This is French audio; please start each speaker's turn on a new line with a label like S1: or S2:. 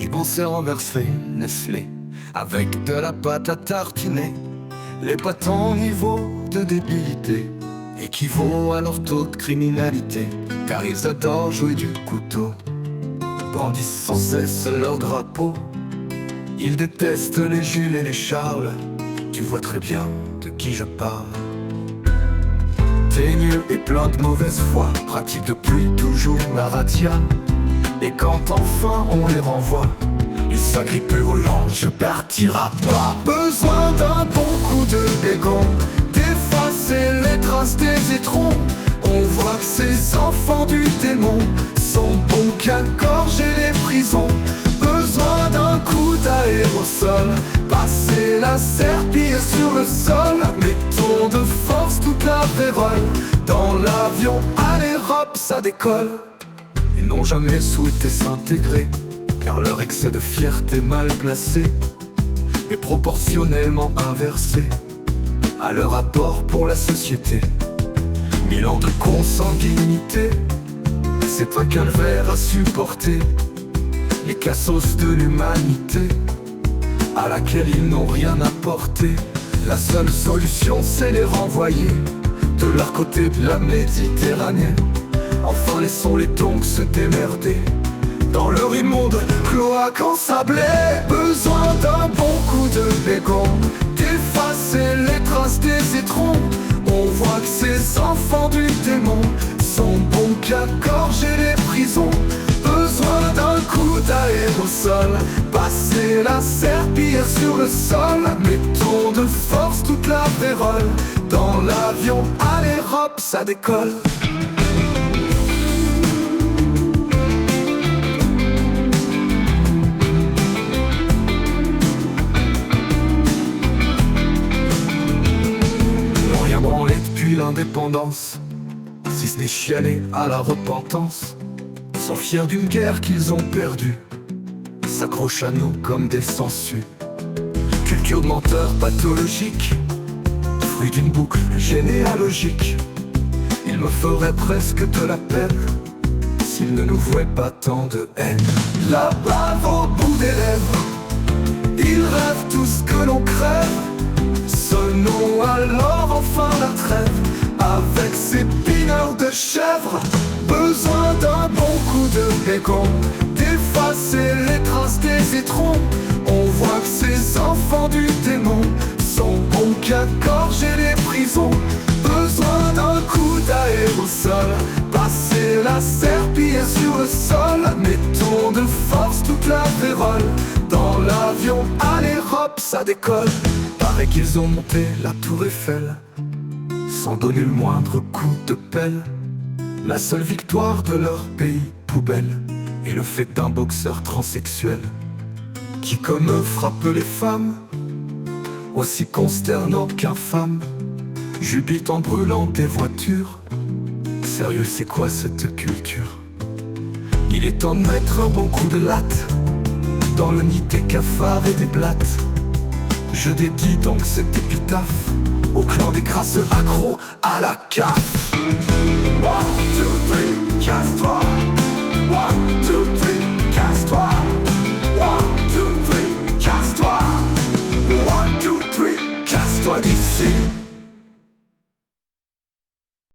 S1: qui vont se renverser, Nestlé, avec de la pâte à tartiner. Les bâtons niveau de débilité équivaut à leur taux de criminalité, car ils adorent jouer du couteau, brandissent sans cesse leur drapeau. Ils détestent les Jules et les Charles, tu vois très bien de qui je parle. Teigneux et plein de mauvaise foi, pratiquent depuis toujours la razzia. Et quand enfin on les renvoie, ils s'agrippent au l'ange partira pas. Besoin d'un bon coup de bégon, d'effacer les traces des étrons. On voit que ces enfants du démon sont bons qu'à gorger les prisons. Besoin d'un coup d'aérosol, passer la serpillière sur le sol. Mettons de force toute la vérole, dans l'avion, allez hop, ça décolle. Ils n'ont jamais souhaité s'intégrer, car leur excès de fierté mal placé est proportionnellement inversé à leur apport pour la société. 1000 ans de consanguinité, c'est un calvaire à supporter. Les cassos de l'humanité, à laquelle ils n'ont rien apporté. La seule solution c'est les renvoyer de leur côté de la Méditerranée. Enfin laissons les tongs se démerder dans leur immonde cloaque ensablée. Besoin d'un bon coup de bégon, d'effacer les traces des étrons. On voit que ces enfants du démon sont bons qu'à gorger les prisons. Besoin d'un coup d'aérosol, passer la serpillière sur le sol. Mettons de force toute la vérole, dans l'avion, allez hop, ça décolle. L'indépendance, si ce n'est chialer à la repentance, sont fiers d'une guerre qu'ils ont perdue, s'accrochent à nous comme des sangsues. Culture de menteurs pathologiques, fruit d'une boucle généalogique. Ils me feraient presque de la peine s'ils ne nous vouaient pas tant de haine. La bave au bout des lèvres, ils rêvent tout ce que l'on crève. Sonnons alors enfin la trêve avec ces pineurs de chèvre. Besoin d'un bon coup de bégon, d'effacer les traces des étrons. On voit que ces enfants du démon sont bons qu'à gorger les prisons. Besoin d'un coup d'aérosol, passer la serpillière sur le sol. Mettons de force toute la vérole, dans l'avion, allez hop, ça décolle. Paraît qu'ils ont monté la tour Eiffel sans donner le moindre coup de pelle. La seule victoire de leur pays poubelle est le fait d'un boxeur transsexuel qui comme eux frappe les femmes, aussi consternant qu'infâme, jubile en brûlant des voitures. Sérieux, c'est quoi cette culture? Il est temps de mettre un bon coup de latte dans le nid des cafards et des blattes. Je dédie donc cette épitaphe au clan des crasseux accros à la CAF.